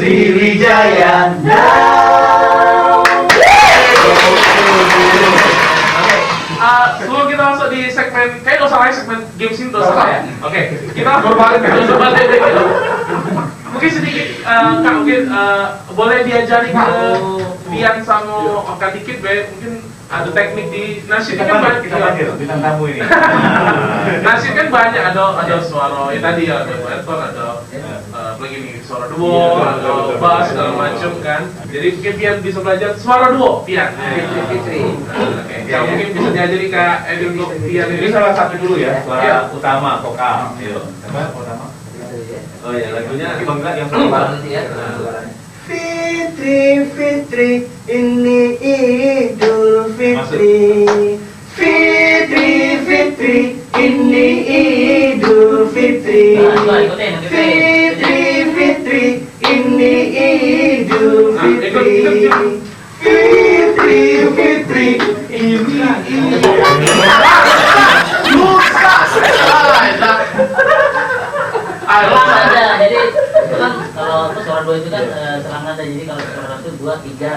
Sriwijaya now. Sebelum kita masuk di segmen, kayaknya nggak usah lagi segmen games ini dosa ya. Oke, kita Berbalik ya? berbalik deh. Mungkin sedikit, Kak, mungkin boleh diajari ke Pian sama Oka dikit, Be. Mungkin ada teknik di nasyid kan banyak. Kita panggil bintang tamu ini. Nasyid kan banyak, ada suara ya tadi ya, ada baton, ada lagi nih suara duo, ada bass segala macam kan. Jadi mungkin Pian bisa belajar suara duo, Pian. Fitri. Oke, yang mungkin bisa diajari Kak Edil untuk Pian Ini ini. salah satu dulu ya, Iya. suara utama vokal. Yuk. Apa utama? Oh ya, lagunya Bang Gak yang pertama. Fitri, Fitri, ini Idul Fitri. Fitri, Fitri, ini Idul Fitri. Fitri, Fitri, ini Idul Fitri. Fitri, Fitri, ini Ada, jadi itu kan kalau suara dua itu kan serang nada, jadi kalau suara satu dua tiga.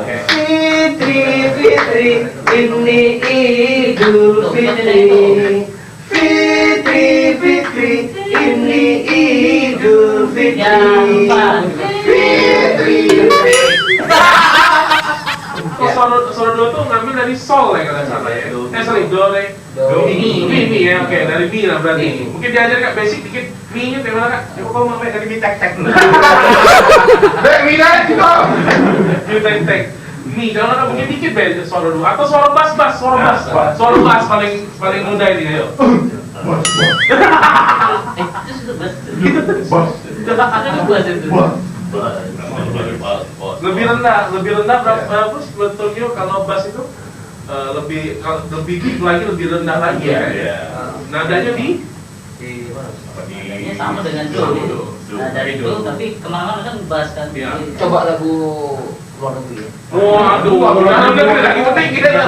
Oke. Fitri, Fitri, ini Idul Fitri. Fitri, Fitri, ini Idul Fitri. Fitri, Suara do tuh ngambil dari sol ya kalau salah ya. Sorry, do re. Do. Mi ya, oke, dari mi lah berarti. Mungkin diajar Kak basic dikit. Mi-nya kayak mana Kak? Coba kau mau dari mi tek-tek dulu. Mi juga. Mi tek. Mi, kalau Kak mungkin dikit be suara do atau suara bass. Suara bass paling mudah ini ayo. Itu sudah bahas itu. Lebih rendah berapa sebetulnya kalau bass itu lebih deep lagi, lebih rendah lagi ya. Nadanya di Nadanya sama dengan do. Nah dari do tapi kemana-mana kan bahas kan. Iya. Coba lagu luar negeri. Waduh, luar negeri lagi penting kita ya.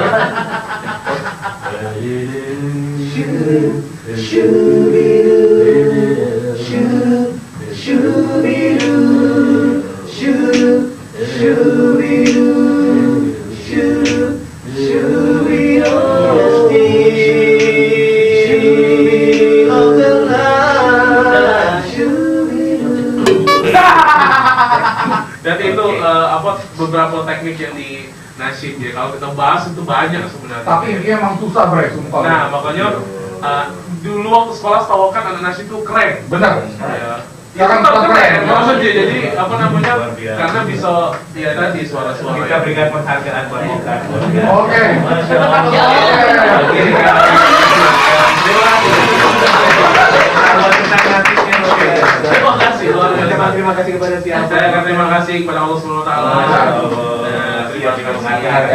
Dan itu beberapa teknik yang di nasyid ya. Kalau kita bahas itu banyak sebenarnya. Tapi ini emang susah bre, sumpah. Nah, makanya dulu waktu sekolah setahu kan anak nasyid itu keren. Benar. Ya kan Tetap keren, keren. maksudnya jadi apa namanya? Luar biasa. Karena bisa ya tadi suara-suara. Kita berikan penghargaan buat Oka. Oke. Masya Allah. Terima kasih luar biasa. Terima kasih kepada siapa? Saya akan terima kasih kepada Allah Subhanahu wa taala. Terima kasih.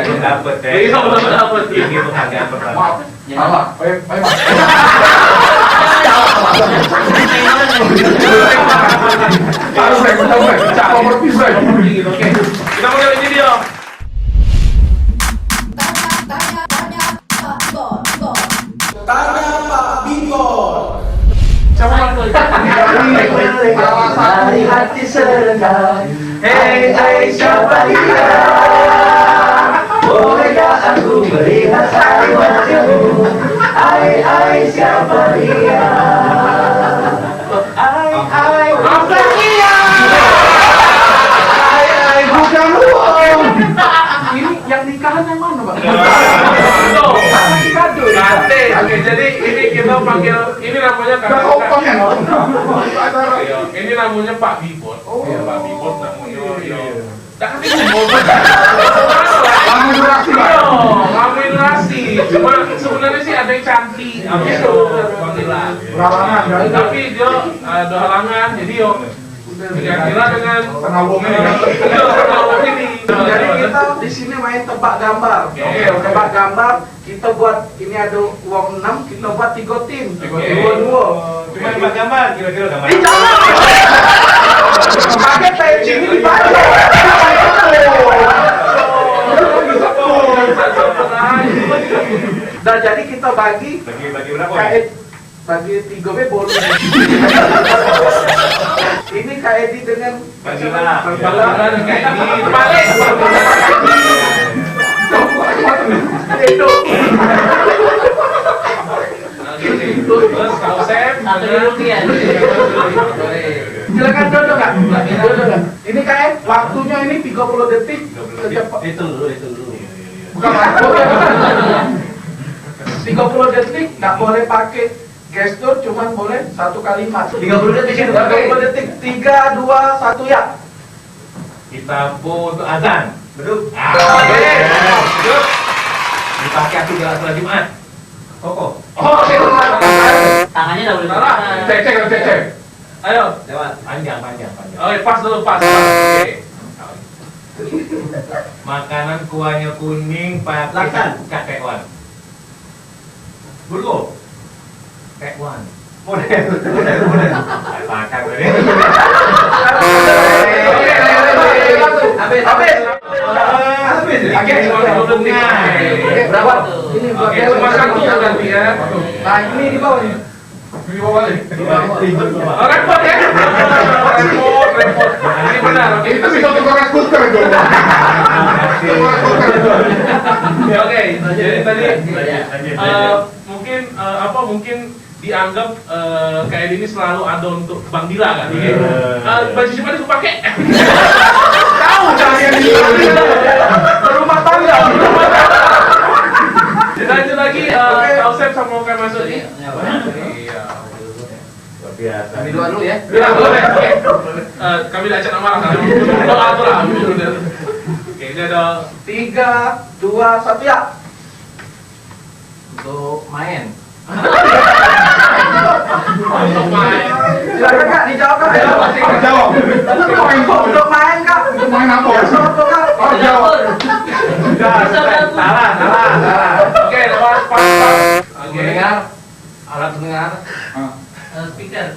Belum dapat ya. Iya, belum dapat. Ini penghargaan pertama. Maaf. Salah. Ayo, Mas. Harus bre, benar bre. Nomor bisa. Oke. Kita mulai ini dia. Tanya Pak Bigor. Dari hati serendah. Hei, siapa dia? Bolehkah aku melihat hari wajahmu? Siapa dia? Apa dia? Bukan lu. Ini yang nikahan yang mana, Pak? Kado. Kate. Oke, jadi ini kita panggil ini namanya Gak kopong ya, acara. Ini namanya Pak Bibot. Oh. Ya, Pak Bibot namanya. Iya. Dah kan itu Lama durasi, Pak. lama durasi. Cuma sebenarnya sih ada yang cantik. Itu panggilan. Beralangan, kan? Tapi dia ada halangan. Jadi yo kira-kira dengan Tengah wong ini, kan? tengah wong ini. Jadi kita di sini main tebak gambar. Oke. Tebak gambar. Kita buat ini ada uang 6, kita buat 3 tim. Dua-dua. Cuma lima gambar, kira-kira gambar. Pakai peci ini dibaca. Nah jadi kita bagi Bagi berapa? kayak bagi 3B boleh. Ini Kak Edi dengan Bangila. Bangila dan kayak ini balik. Edo. Terus kalau saya Satu rupiah. Silakan duduk Kak. Duduk Kak. Ini Kak Ed, waktunya ini 30 detik. Secepat. Itu dulu. Bukan waktu. 30 detik nggak boleh pakai gestur, cuman boleh satu kalimat. 30 detik itu. 30 detik. 3, 2, 1 ya. Kita pun untuk azan. Duduk. Oke. Duduk. Dipakai aku jalan sholat Jumat. Koko. Oh, Tangannya udah boleh. salah. Cek. Ayo. Lewat. Panjang. Oke, pas dulu pas. Oke. Makanan kuahnya kuning pakai Laksan. kakekwan. Burgo. Kakekwan. Model. Makan tadi. Habis. Oke, cuma 20 detik. Oke, berapa? Ini buat Oke, cuma satu nanti ya. Nah, ini di bawah nih. Di bawah nih. Oh, repot ya? Repot. Ini benar. Oke, Itu bisa tukar skuter itu. Ya, oke. Jadi tadi mungkin dianggap kayak ini selalu ada untuk Bang Dila kan? Baju siapa itu pakai? Tahu kalian ini berumah tangga. Lanjut lagi, Kausep sama Kak Masud nih. Iya. Biasa. Kami doa dulu ya. Ya, boleh. Kami tidak cek nama lah. Doa tuh lah. Oke, ini ada 3, 2, 1 ya. Untuk main. untuk main. Silakan Kak, dijawab Kak. Jawab. Untuk main Kak. Itu main apa? Kak. Oh, jawab. Salah. Oke, pas. Oke. Mendengar, alat pendengar, Speaker.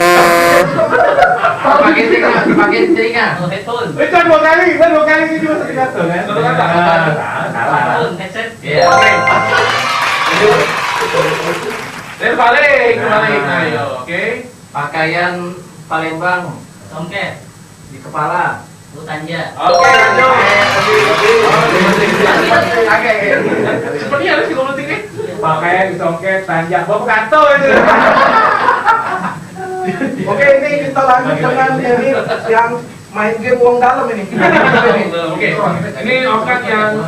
pakai telinga. Oh, headphone. Itu dua kali ini cuma satu kata kan? Satu kata. Salah. Headphone, headset. Iya. Oke. Dan balik. Ayo, oke. Pakaian Palembang Songket. di kepala. Tanja. Oke, lanjut. Oke. Sepertinya ada 30 detik. Pakaian disongket tanjak bawa kantor itu. Oke, ini kita lanjut dengan ini yang main game uang dalam ini. Oke. Ini Okat yang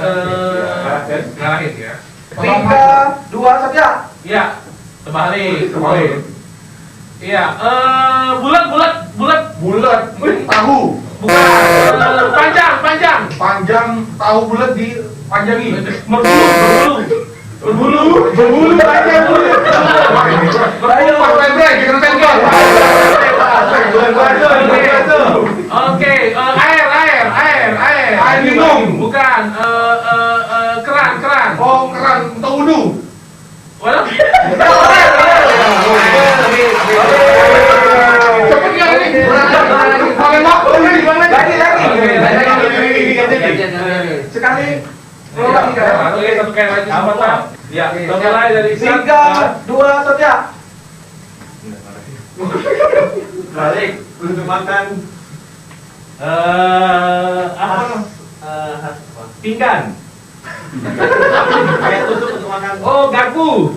ngalahin ya. 3, 2, 1 ya. Iya. Terbalik. Iya. Bulat. Tahu. Bukan. Panjang. Panjang tahu bulat dipanjangi. Berbulu. Panjang bulat. Ayo. Pakai brek, kita tengok. Oke. Air. Air minum. Bukan. Keran. Oh, keran untuk wudhu. Waduh. Cepatnya ini. Palembang. Lagi. Gantian. Sekali. Ulang lagi Kak. Oke, satu kali lagi kesempatan. Ya, kita mulai dari 3, 2, 1 ya. Balik untuk makan. Pinggan. Kayak tusuk untuk makan. Oh, garpu.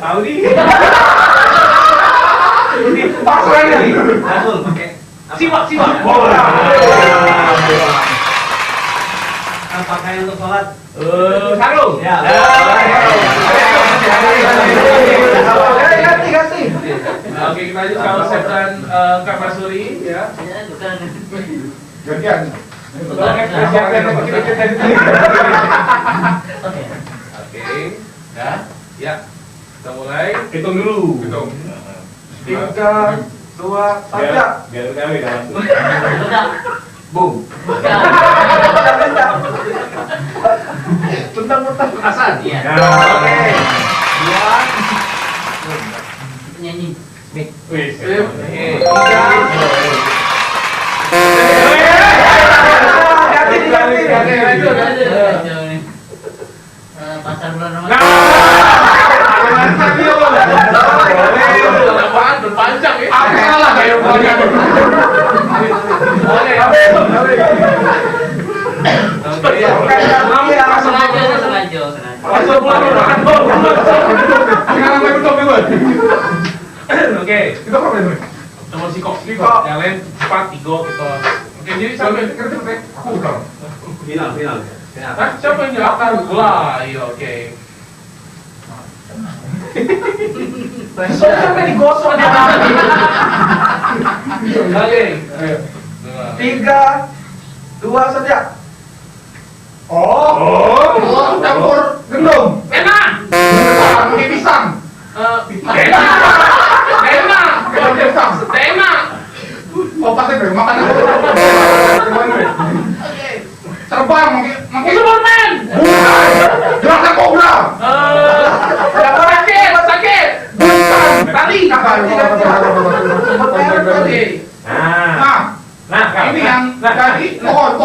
Tahu nih. Pas lagi. Langsung pakai siwak. pakaian untuk sholat. Sarung. Ya. Ganti. Oke, kita lanjut Kak Asep dan Kak Masuri ya. Ya, bukan. Gantian. Oke. Oke. Ya. Kita mulai. Hitung dulu. 3, 2, 1 ya. Biar kami dalam. Bukan. Boom. Bukan. Bentar. Petasan. Iya. Oke. Penyanyi. Wih. Ganti. Pasar bulan Ramadan. kalian 4 tigo gitu. Oke, jadi sampai Aku dong. Final. Hah? Siapa yang jawab? Lah, iya oke. Sampai digosok dia. Oke. 3, 2 saja. Oh, campur gendum. Enak. Pakai pisang. Enak. Pakai pisang. Enak. Oh, pakai deh, makan apa? Terbang, makin Superman. gerakan kobra. Sakit. Tali. Oke. Nah, Ini yang tadi pohon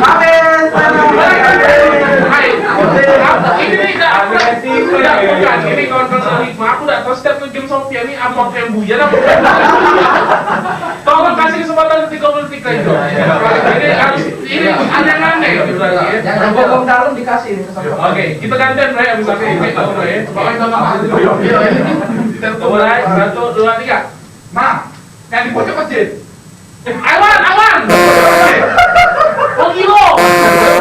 pakai Hai. Ini nih bukan. Ini kawan-kawan Hikmah. Aku udah tahu setiap game Sophia ini apa yang buyar apa. Tolong kasih kesempatan 30 detik lagi dong. Ini harus ini aneh-aneh berarti ya. Yang bokong dalam dikasih ini kesempatan. Oke, kita gantian Bray abis aku ini tahu Bray. Pokoknya itu nama. Mulai 1 2 3. Nah, yang di pojok masjid. Awan. Oh kilo.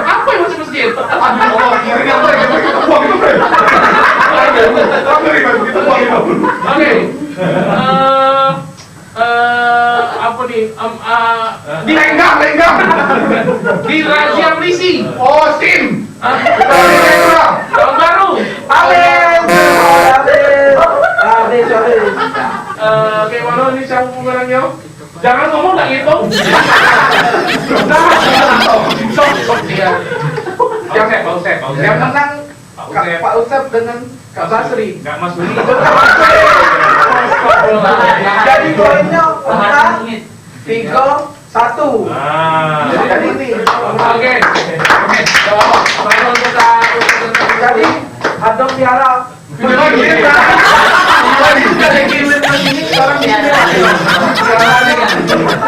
Apa yang masuk masjid? Aduh, ini apa yang kita buang itu, Bre? Kita buang itu. Oke. Apa nih? Di lenggang. Di razia polisi. Oh, SIM. Tahun baru. Habis. Kayak mana nih siapa pemenangnya? Jangan ngomong tak ngitung. Sok dia. Yang menang Pak Usep dengan Kak Basri. Enggak Mas Uli. Jadi poinnya 4, 3, 1. Jadi ini. Oke. Baru kita. Jadi Adong Tiara. Sekarang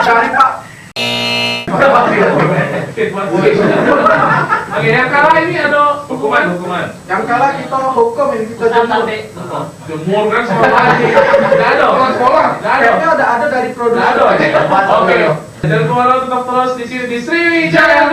dari Pak. Oke, yang kalah ini ada Hukuman. Yang kalah kita hukum ini kita jemur. jemur kan sekolah. Nggak ada. Sekolah. Nggak ada. Kayaknya ada dari Nggak produser. ada. Oke. Dan kemarin tetap terus di sini di Sriwijaya.